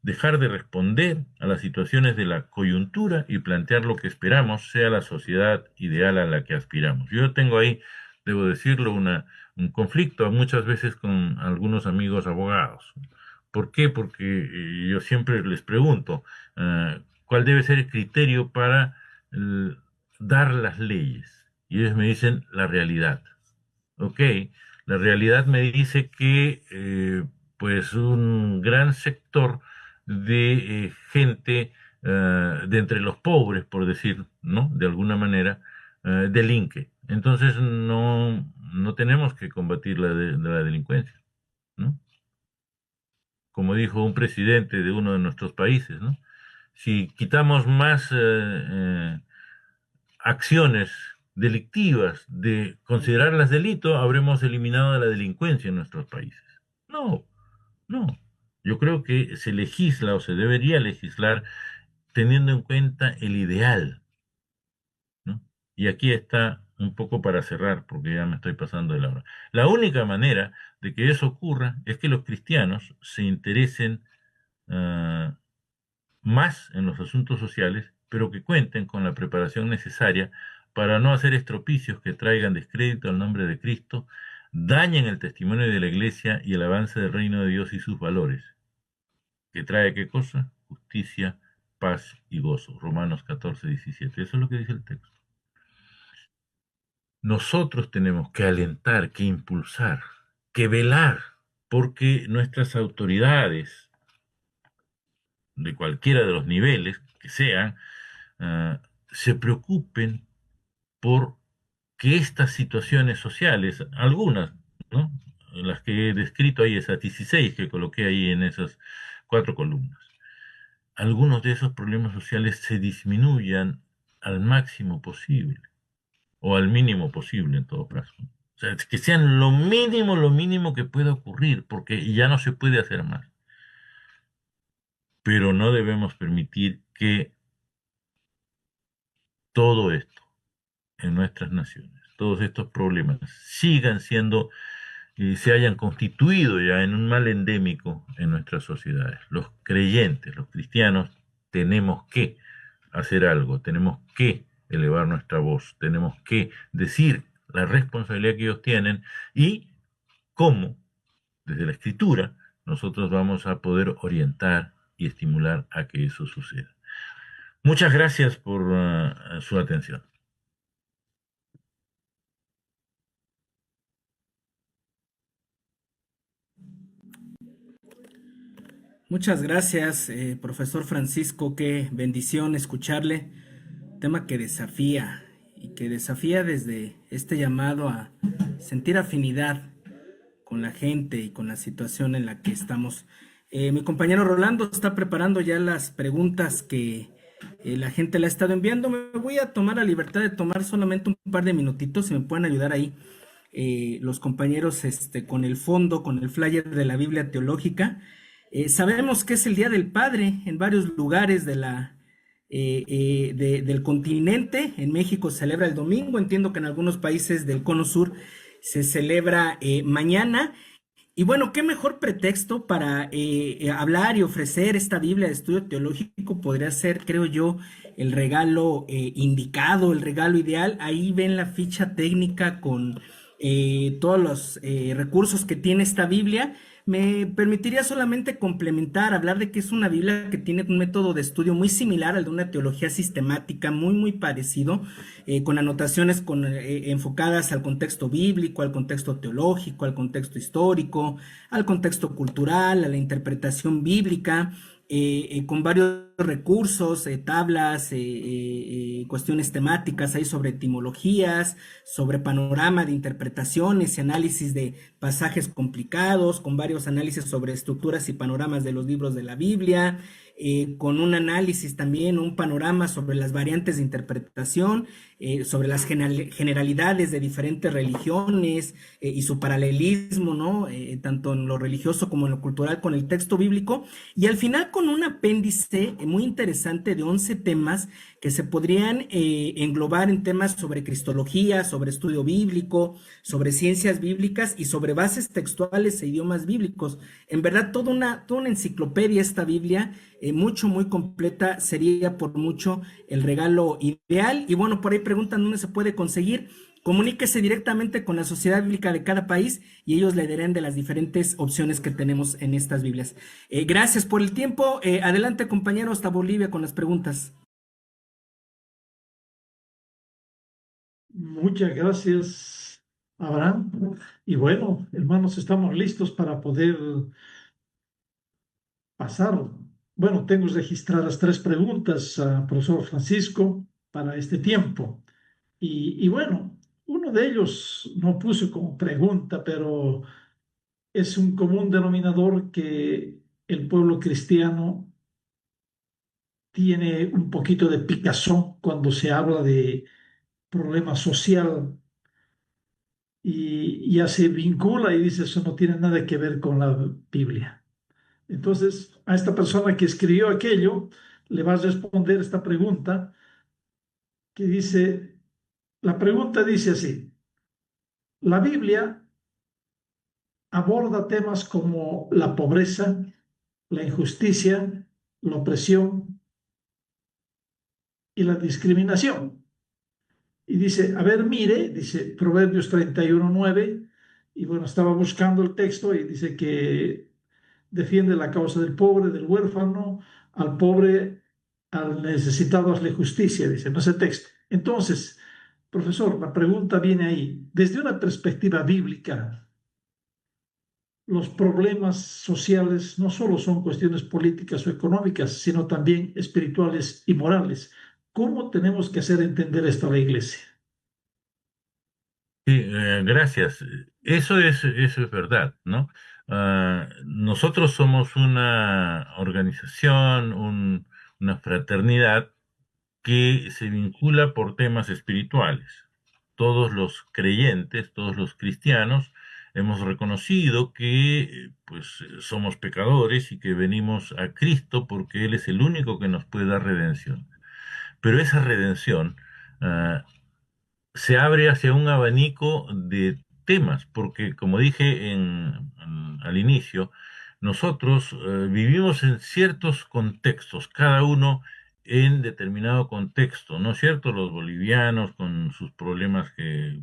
B: dejar de responder a las situaciones de la coyuntura y plantear lo que esperamos sea la sociedad ideal a la que aspiramos. Yo tengo ahí, debo decirlo, un conflicto muchas veces con algunos amigos abogados. ¿Por qué? Porque yo siempre les pregunto, ¿cuál debe ser el criterio para eh, dar las leyes? Y ellos me dicen la realidad. Ok, la realidad me dice que pues un gran sector de gente de entre los pobres, por decir, ¿no? De alguna manera, delinque. Entonces no tenemos que combatir la delincuencia, ¿no? Como dijo un presidente de uno de nuestros países, ¿no? Si quitamos más acciones delictivas de considerarlas delito, habremos eliminado la delincuencia en nuestros países. No, no. Yo creo que se legisla o se debería legislar teniendo en cuenta el ideal, ¿no? Y aquí está un poco para cerrar, porque ya me estoy pasando de la hora. La única manera de que eso ocurra es que los cristianos se interesen ah, más en los asuntos sociales, pero que cuenten con la preparación necesaria para no hacer estropicios que traigan descrédito al nombre de Cristo, dañen el testimonio de la Iglesia y el avance del reino de Dios y sus valores, que trae qué cosa? Justicia, paz y gozo. Romanos 14:17. Eso es lo que dice el texto. Nosotros tenemos que alentar, que impulsar, que velar, porque nuestras autoridades, de cualquiera de los niveles que sean, ah, se preocupen por que estas situaciones sociales, algunas, ¿no? Las que he descrito ahí, esas 16 que coloqué ahí en esas 4 columnas, algunos de esos problemas sociales se disminuyan al máximo posible, o al mínimo posible en todo caso. O sea, que sean lo mínimo que pueda ocurrir, porque ya no se puede hacer más. Pero no debemos permitir que todo esto en nuestras naciones, todos estos problemas, sigan siendo y se hayan constituido ya en un mal endémico en nuestras sociedades. Los creyentes, los cristianos, tenemos que hacer algo, tenemos que elevar nuestra voz, tenemos que decir la responsabilidad que ellos tienen y cómo, desde la escritura, nosotros vamos a poder orientar y estimular a que eso suceda. Muchas gracias por su atención.
C: Muchas gracias, profesor Francisco. Qué bendición escucharle. Tema que desafía y que desafía desde este llamado a sentir afinidad con la gente y con la situación en la que estamos. Mi compañero Rolando está preparando ya las preguntas que la gente le ha estado enviando. Me voy a tomar la libertad de tomar solamente un par de minutitos, si me pueden ayudar ahí los compañeros con el fondo, con el flyer de la Biblia teológica. Sabemos que es el Día del Padre en varios lugares del continente. En México se celebra el domingo, entiendo que en algunos países del Cono Sur se celebra mañana. Y bueno, qué mejor pretexto para hablar y ofrecer esta Biblia de estudio teológico podría ser, creo yo, el regalo indicado, el regalo ideal. Ahí ven la ficha técnica con todos los recursos que tiene esta Biblia. Me permitiría solamente complementar, hablar de que es una Biblia que tiene un método de estudio muy similar al de una teología sistemática, muy parecido, con anotaciones enfocadas al contexto bíblico, al contexto teológico, al contexto histórico, al contexto cultural, a la interpretación bíblica, con varios recursos, tablas, cuestiones temáticas ahí sobre etimologías, sobre panorama de interpretaciones y análisis de pasajes complicados, con varios análisis sobre estructuras y panoramas de los libros de la Biblia, con un análisis también, un panorama sobre las variantes de interpretación, sobre las generalidades de diferentes religiones y su paralelismo, ¿no? Tanto en lo religioso como en lo cultural con el texto bíblico, y al final con un apéndice muy interesante de 11 temas que se podrían englobar en temas sobre cristología, sobre estudio bíblico, sobre ciencias bíblicas y sobre bases textuales e idiomas bíblicos. En verdad, toda una enciclopedia esta Biblia, muy completa, sería por mucho el regalo ideal. Y bueno, por ahí preguntan dónde se puede conseguir. Comuníquese directamente con la Sociedad Bíblica de cada país y ellos le darán de las diferentes opciones que tenemos en estas Biblias. Gracias por el tiempo. Adelante, compañero, hasta Bolivia con las preguntas.
D: Muchas gracias, Abraham. Y bueno, hermanos, estamos listos para poder pasar. Bueno, tengo registradas 3 preguntas, profesor Francisco, para este tiempo. Y bueno, uno de ellos no puse como pregunta, pero es un común denominador que el pueblo cristiano tiene un poquito de picazón cuando se habla de problema social y ya se vincula y dice eso no tiene nada que ver con la Biblia. Entonces, a esta persona que escribió aquello, le va a responder esta pregunta que dice, la pregunta dice así, la Biblia aborda temas como la pobreza, la injusticia, la opresión y la discriminación. Y dice, a ver, mire, dice Proverbios 31:9, y bueno, estaba buscando el texto y dice que defiende la causa del pobre, del huérfano, al pobre, al necesitado, hazle justicia, dice, no ese texto. Entonces, profesor, la pregunta viene ahí. Desde una perspectiva bíblica, los problemas sociales no solo son cuestiones políticas o económicas, sino también espirituales y morales. ¿Cómo tenemos que hacer entender esto a la iglesia?
B: Sí, gracias. Eso es verdad, ¿no? Nosotros somos una organización, una fraternidad que se vincula por temas espirituales. Todos los creyentes, todos los cristianos, hemos reconocido que pues somos pecadores y que venimos a Cristo porque Él es el único que nos puede dar redención. Pero esa redención se abre hacia un abanico de temas, porque como dije al inicio, nosotros vivimos en ciertos contextos, cada uno en determinado contexto, ¿no es cierto? Los bolivianos con sus problemas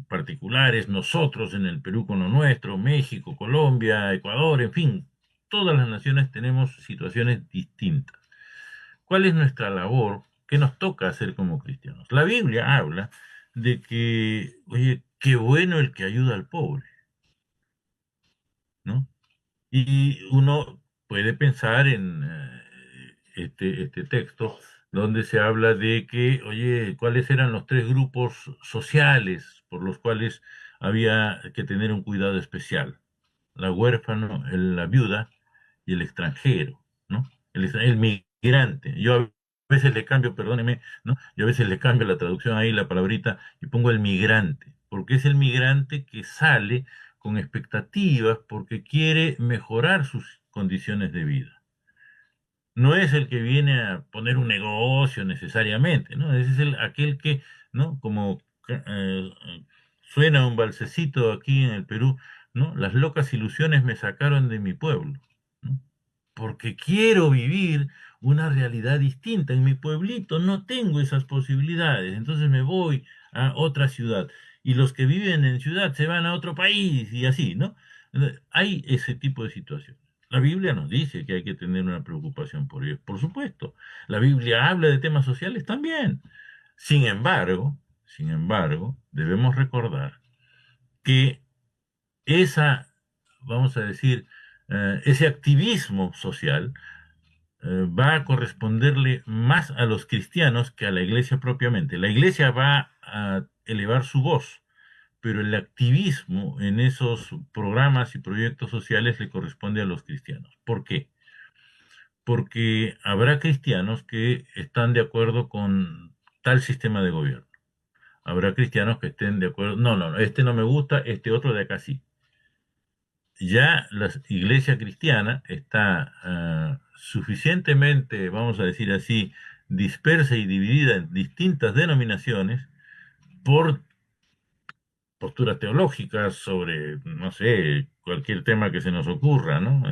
B: particulares, nosotros en el Perú con lo nuestro, México, Colombia, Ecuador, en fin, todas las naciones tenemos situaciones distintas. ¿Cuál es nuestra labor? ¿Qué nos toca hacer como cristianos? La Biblia habla de que, oye, qué bueno el que ayuda al pobre, ¿no? Y uno puede pensar en este texto donde se habla de que, oye, cuáles eran los tres grupos sociales por los cuales había que tener un cuidado especial: la huérfana, la viuda y el extranjero, ¿no? El migrante. Yo a veces le cambio, perdóneme, ¿no? Yo a veces le cambio la traducción ahí, la palabrita, y pongo el migrante, porque es el migrante que sale con expectativas porque quiere mejorar sus condiciones de vida. No es el que viene a poner un negocio necesariamente, ¿no? Ese es aquel que, ¿no? Como suena un balsecito aquí en el Perú, ¿no? Las locas ilusiones me sacaron de mi pueblo, ¿no? Porque quiero vivir una realidad distinta. En mi pueblito no tengo esas posibilidades, entonces me voy a otra ciudad. Y los que viven en ciudad se van a otro país y así, ¿no? Hay ese tipo de situaciones. La Biblia nos dice que hay que tener una preocupación por ellos, por supuesto. La Biblia habla de temas sociales también. Sin embargo, debemos recordar que esa, vamos a decir, ese activismo social va a corresponderle más a los cristianos que a la iglesia propiamente. La iglesia va a elevar su voz, pero el activismo en esos programas y proyectos sociales le corresponde a los cristianos. ¿Por qué? Porque habrá cristianos que están de acuerdo con tal sistema de gobierno. Habrá cristianos que estén de acuerdo, no, no, no, este no me gusta, este otro de acá sí. Ya la iglesia cristiana está suficientemente, vamos a decir así, dispersa y dividida en distintas denominaciones por posturas teológicas sobre, no sé, cualquier tema que se nos ocurra, ¿no?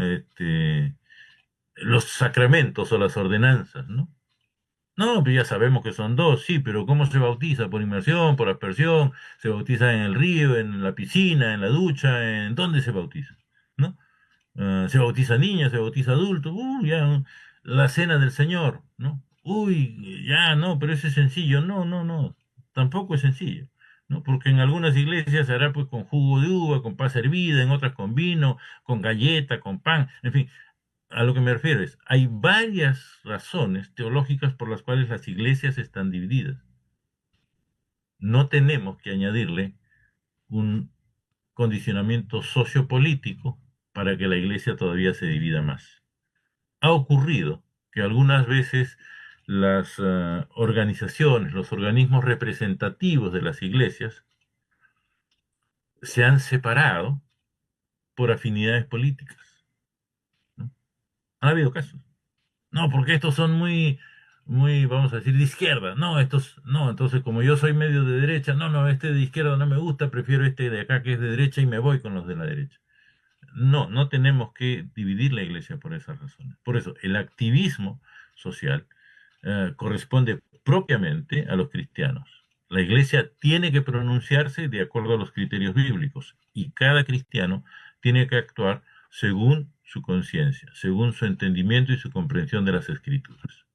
B: Los sacramentos o las ordenanzas, ¿no? No, pues ya sabemos que son dos, sí, pero ¿cómo se bautiza? ¿Por inmersión, por aspersión? ¿Se bautiza en el río, en la piscina, en la ducha? ¿En dónde se bautiza? ¿No? Se bautiza niños, se bautiza adultos, ya, la cena del Señor, ¿no? Uy, ya, no, pero eso es sencillo. No, no, no, tampoco es sencillo, ¿no? Porque en algunas iglesias se hará pues con jugo de uva, con pasa hervida, en otras con vino, con galleta, con pan, en fin. A lo que me refiero es, hay varias razones teológicas por las cuales las iglesias están divididas. No tenemos que añadirle un condicionamiento sociopolítico para que la iglesia todavía se divida más. Ha ocurrido que algunas veces las organizaciones, los organismos representativos de las iglesias se han separado por afinidades políticas, ¿no? Ha habido casos. No, porque estos son muy, vamos a decir, de izquierda. No, estos, no, entonces como yo soy medio de derecha, no, no, este de izquierda no me gusta, prefiero este de acá que es de derecha y me voy con los de la derecha. No, no tenemos que dividir la iglesia por esas razones. Por eso, el activismo social corresponde propiamente a los cristianos. La iglesia tiene que pronunciarse de acuerdo a los criterios bíblicos y cada cristiano tiene que actuar según su conciencia, según su entendimiento y su comprensión de las escrituras.